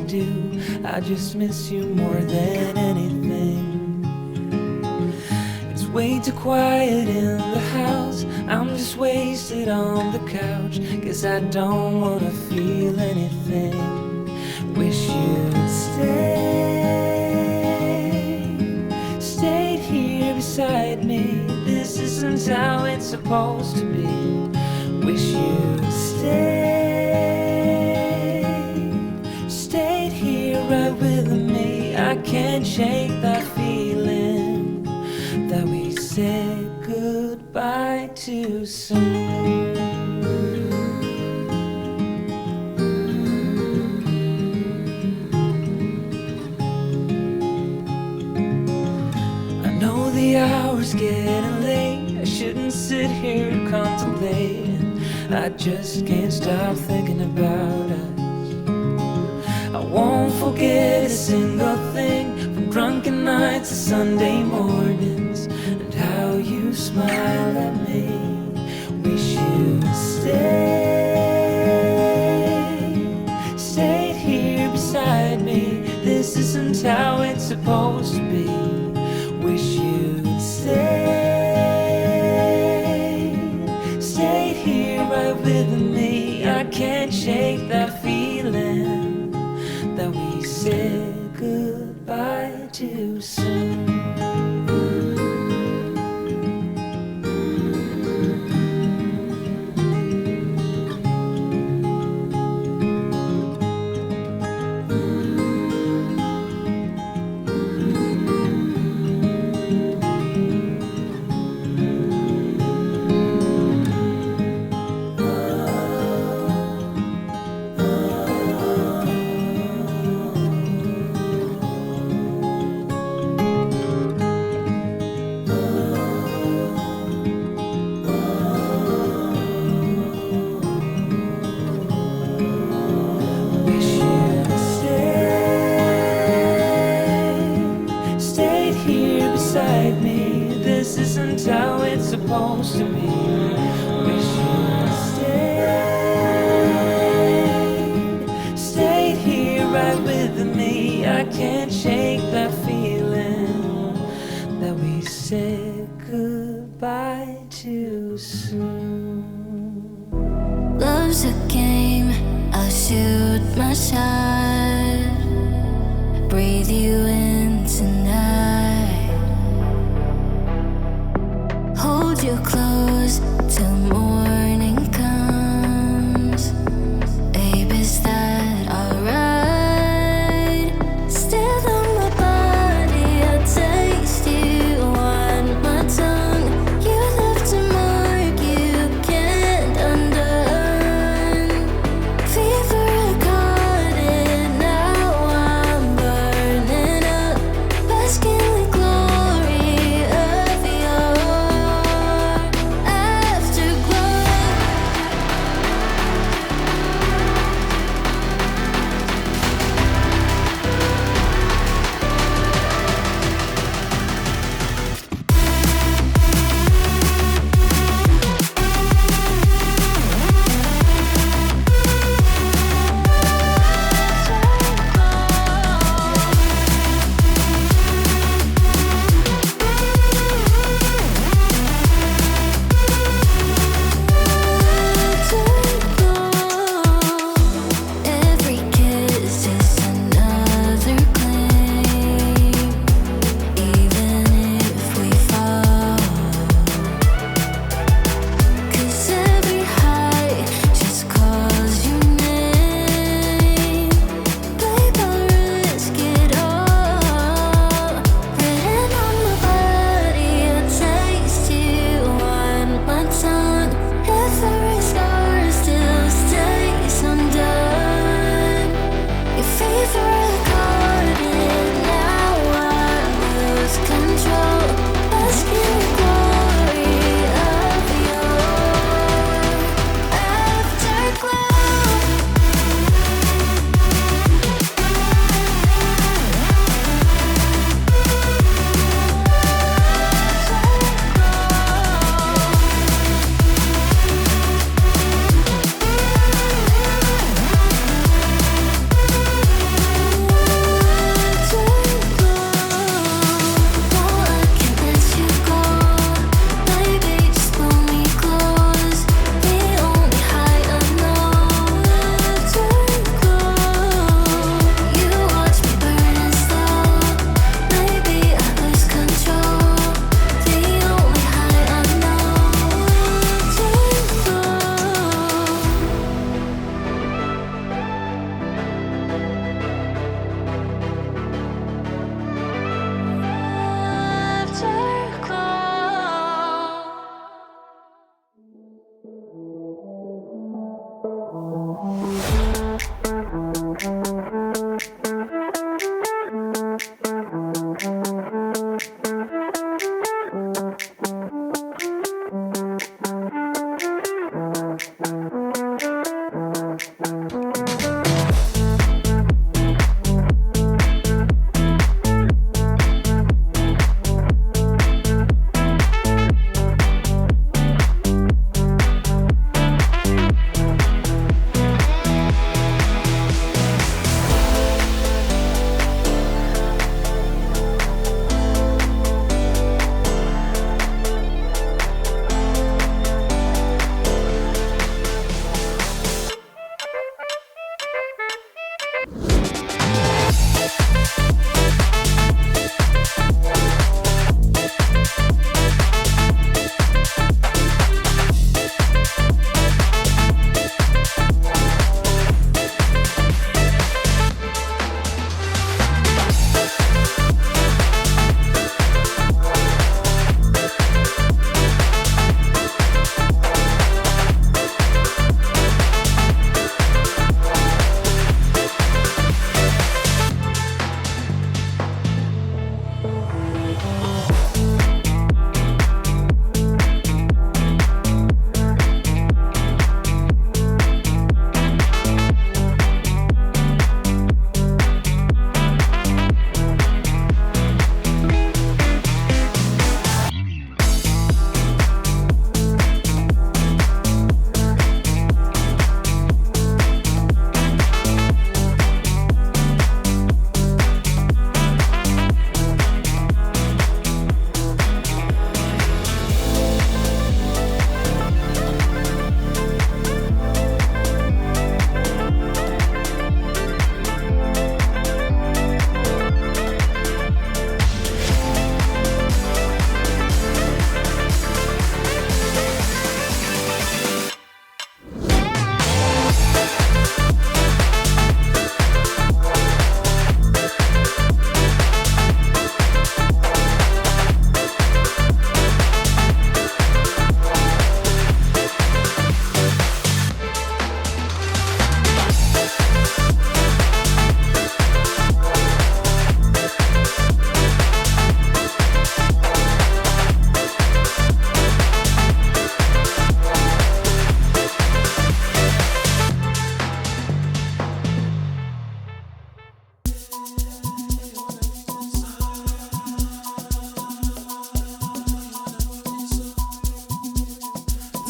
do. I just miss you more than anything. It's way too quiet in the house. I'm just wasted on the couch. Guess I don't wanna feel anything. Wish you'd stayed here beside me. This isn't how it's supposed to be. Wish you'd stayed here right with me. I can't shake that feeling that we said goodbye too soon. I know the hour's getting late. I shouldn't sit here contemplating. I just can't stop thinking about us. I won't forget a single thing, from drunken nights to Sunday mornings, and how you smile at me. Wish you'd stayed here beside me. This isn't how it's supposed to be. Wish you'd stayed here right with me. I can't shake that feeling that we said goodbye too soon. This isn't how it's supposed to be. Wish you'd stayed here right with me. I can't shake that feeling that we said goodbye too soon. Love's a game, I'll shoot my shot. Breathe you in tonight. Hold you close till morning comes. Babe, is that alright? Still on my body, I'll taste you on my tongue. You left a mark you can't undone. Fever caught it, now I'm burning up. Basking in the glory of your afterglow.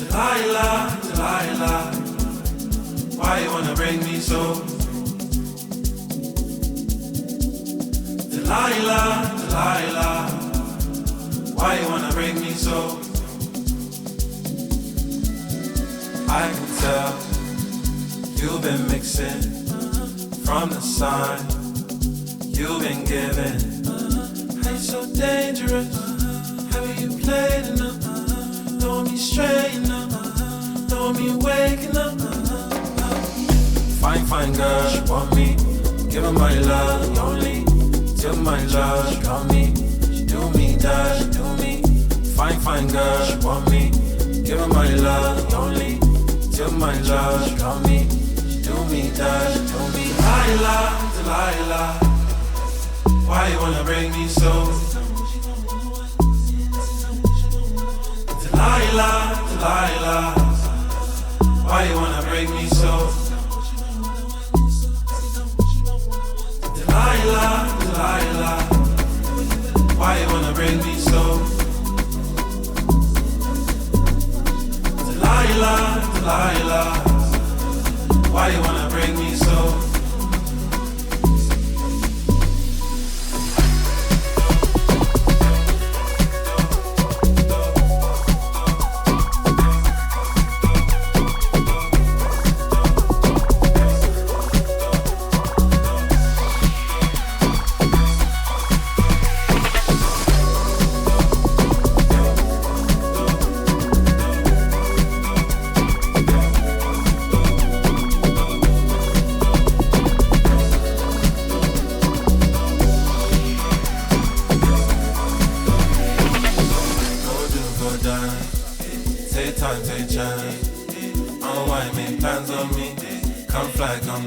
Delilah, Delilah, why you wanna break me so? Delilah, Delilah, why you wanna break me so? I can tell you've been mixing from the sign you've been given. How you so dangerous? Have you played enough? Don't want me straighten up, don't want me waking up. Fine, fine girl, she want me. Give her my love, only till my love. She got me, she do me that, she do me. Fine, fine girl, she want me. Give her my love, only till my love. She got me, she do me that, she do me. Delilah, Delilah, why you wanna break me so? Delilah, Delilah, why you wanna break me so? Delilah, Delilah, why you wanna break me so? Delilah, Delilah, why you wanna break me so?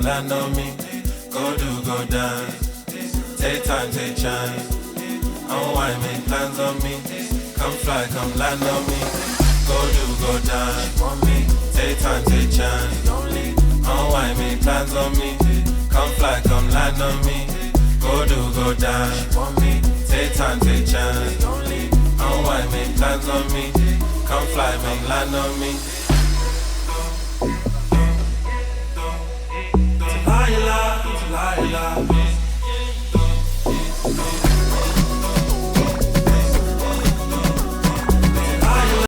Land on me, go do, go dance. Take time, take chance. Unwind, make plans on me. Come fly, come land on me. Go do, go dance. Want me? Take time, take chance. Unwind, make plans on me. Come fly, come land on me. Go do, go dance. Want me? Take time, take chance. Unwind, make plans on me. Come fly, make land on me.